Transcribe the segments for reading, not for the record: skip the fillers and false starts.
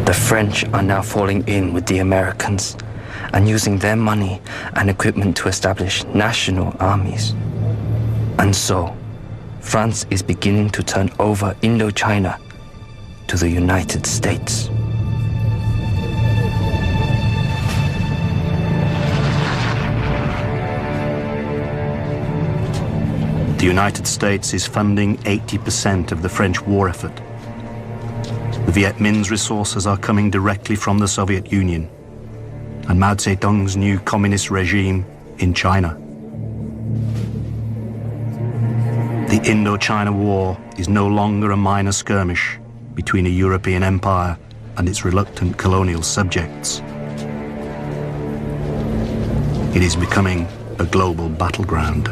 The French are now falling in with the Americans and using their money and equipment to establish national armies. And so, France is beginning to turn over Indochina to the United States. The United States is funding 80% of the French war effort. The Viet Minh's resources are coming directly from the Soviet Union and Mao Zedong's new communist regime in China. The Indochina War is no longer a minor skirmish between a European empire and its reluctant colonial subjects. It is becoming a global battleground.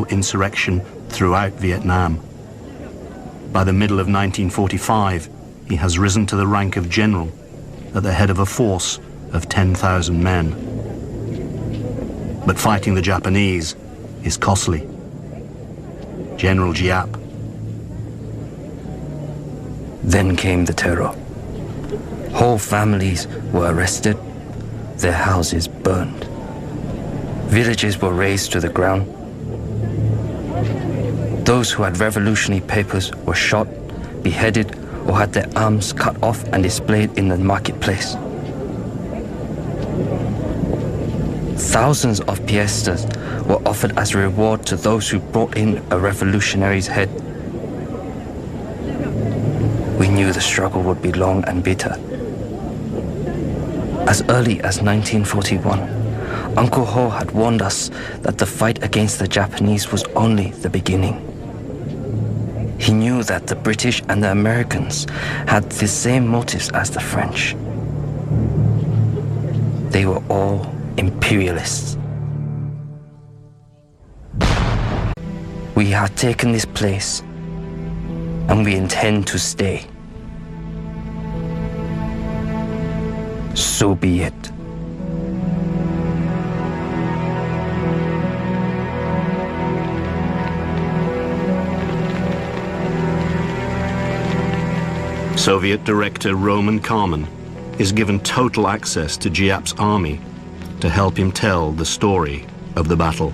Insurrection throughout Vietnam. By the middle of 1945, he has risen to the rank of general at the head of a force of 10,000 men. But fighting the Japanese is costly. General Giap. Then came the terror. Whole families were arrested, their houses burned. Villages were razed to the ground. Those who had revolutionary papers were shot, beheaded, or had their arms cut off and displayed in the marketplace. Thousands of piastres were offered as a reward to those who brought in a revolutionary's head. We knew the struggle would be long and bitter. As early as 1941, Uncle Ho had warned us that the fight against the Japanese was only the beginning. He knew that the British and the Americans had the same motives as the French. They were all imperialists. We have taken this place, and we intend to stay. So be it. Soviet director Roman Carmen is given total access to Giap's army to help him tell the story of the battle.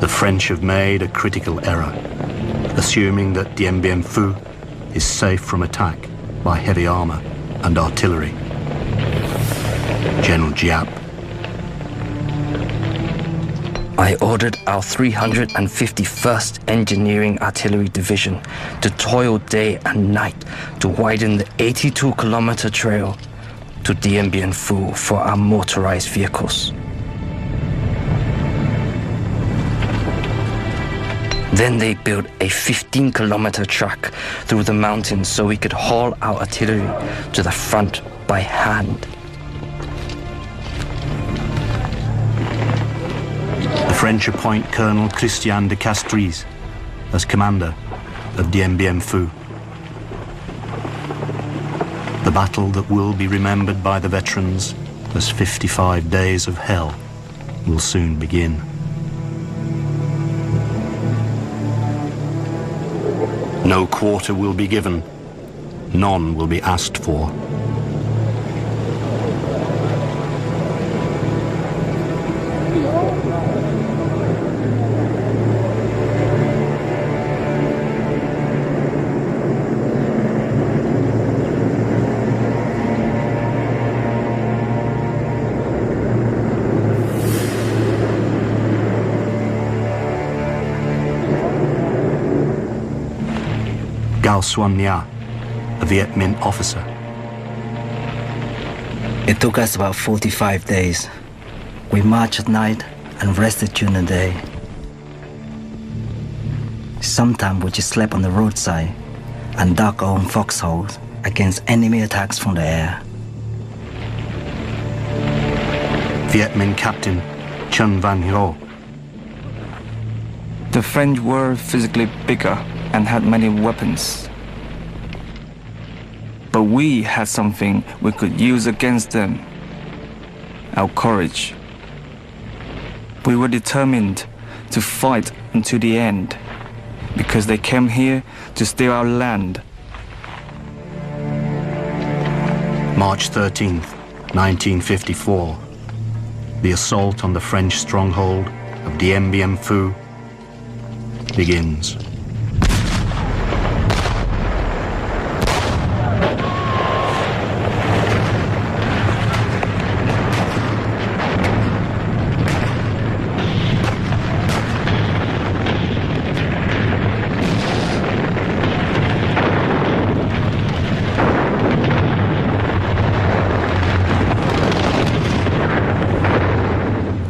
The French have made a critical error, assuming that Dien Bien Phu is safe from attack by heavy armor and artillery. General Giap. I ordered our 351st Engineering Artillery Division to toil day and night to widen the 82-kilometer trail to Dien Bien Phu for our motorized vehicles. Then they built a 15-kilometer track through the mountains so we could haul our artillery to the front by hand. The French appoint Colonel Christian de Castries as commander of Dien Bien Phu. The battle that will be remembered by the veterans as 55 days of hell will soon begin. No quarter will be given, none will be asked for. Gao Xuan Nha, a Viet Minh officer. It took us about 45 days. We marched at night and rested during the day. Sometimes we just slept on the roadside and dug our own foxholes against enemy attacks from the air. Viet Minh Captain Chun Van Ho. The French were physically bigger and had many weapons. But we had something we could use against them: our courage. We were determined to fight until the end because they came here to steal our land. March 13th, 1954. The assault on the French stronghold of Dien Bien Phu begins.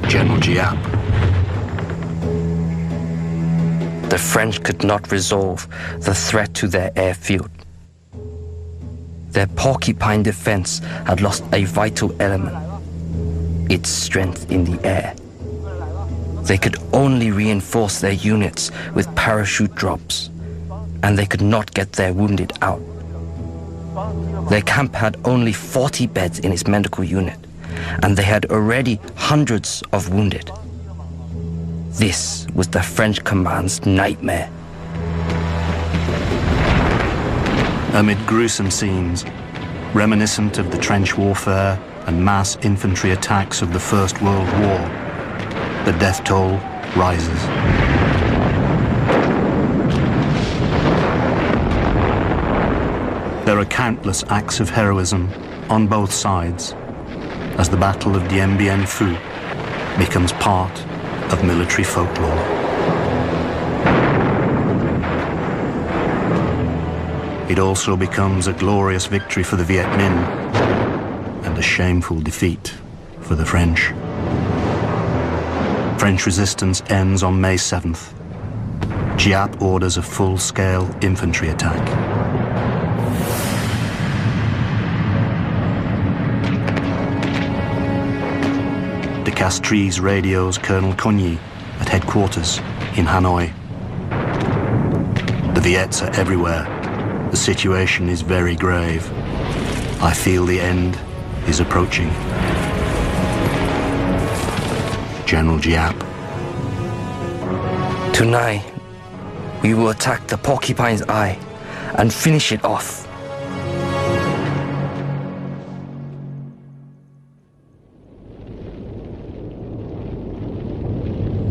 General Giap. The French could not resolve the threat to their airfield. Their porcupine defense had lost a vital element, its strength in the air. They could only reinforce their units with parachute drops, and they could not get their wounded out. Their camp had only 40 beds in its medical unit, and they had already hundreds of wounded. This was the French command's nightmare. Amid gruesome scenes, reminiscent of the trench warfare and mass infantry attacks of the First World War, the death toll rises. There are countless acts of heroism on both sides as the Battle of Dien Bien Phu becomes part of military folklore. It also becomes a glorious victory for the Viet Minh and a shameful defeat for the French. French resistance ends on May 7th. Giap orders a full-scale infantry attack. De Castries radios Colonel Cogny at headquarters in Hanoi. The Viets are everywhere. The situation is very grave. I feel the end is approaching. General Giap. Tonight, we will attack the Porcupine's Eye and finish it off.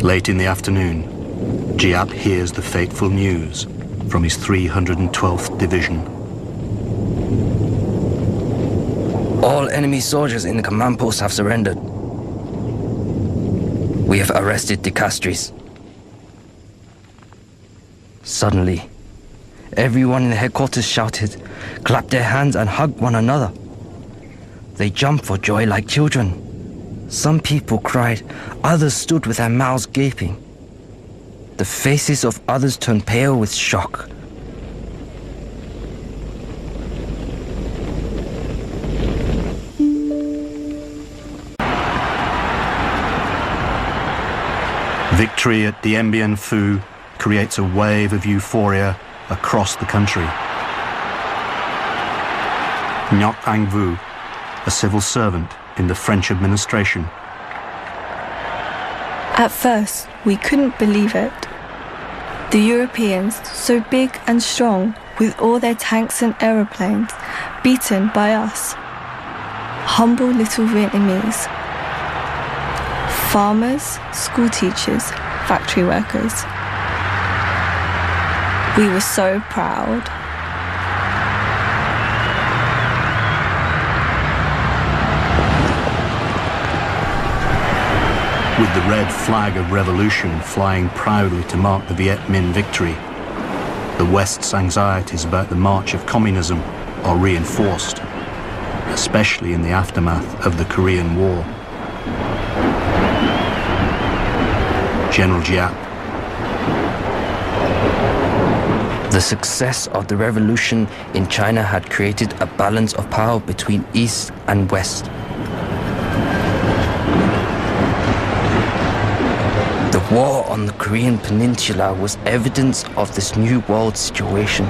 Late in the afternoon, Giap hears the fateful news from his 312th Division. All enemy soldiers in the command post have surrendered. We have arrested De Castries. Suddenly, everyone in the headquarters shouted, clapped their hands and hugged one another. They jumped for joy like children. Some people cried, others stood with their mouths gaping. The faces of others turned pale with shock. Victory at Dien Bien Phu creates a wave of euphoria across the country. Ngoc Anh Vu, a civil servant in the French administration. At first, we couldn't believe it. The Europeans, so big and strong, with all their tanks and aeroplanes, beaten by us. Humble little Vietnamese. Farmers, school teachers, factory workers. We were so proud. With the red flag of revolution flying proudly to mark the Viet Minh victory, the West's anxieties about the march of communism are reinforced, especially in the aftermath of the Korean War. General Giap. The success of the revolution in China had created a balance of power between East and West. The war on the Korean peninsula was evidence of this new world situation.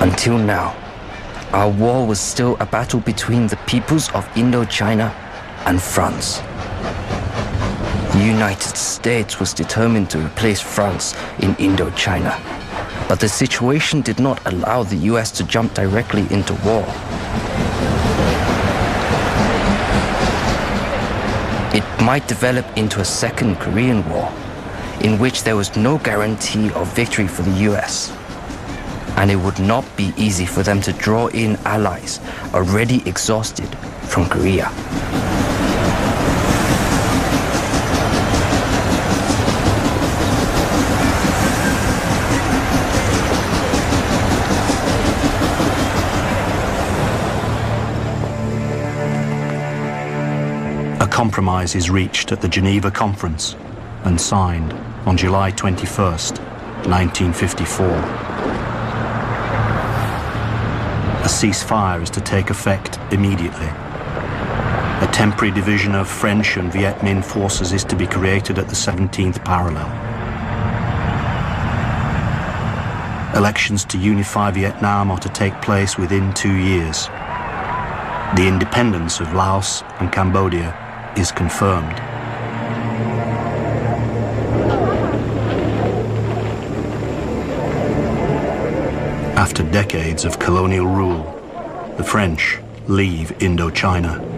Until now, our war was still a battle between the peoples of Indochina and France. The United States was determined to replace France in Indochina, but the situation did not allow the US to jump directly into war. It might develop into a second Korean War, in which there was no guarantee of victory for the US, and it would not be easy for them to draw in allies already exhausted from Korea. A compromise is reached at the Geneva Conference and signed on July 21st, 1954. A ceasefire is to take effect immediately. A temporary division of French and Viet Minh forces is to be created at the 17th parallel. Elections to unify Vietnam are to take place within 2 years. The independence of Laos and Cambodia is confirmed. After decades of colonial rule, the French leave Indochina.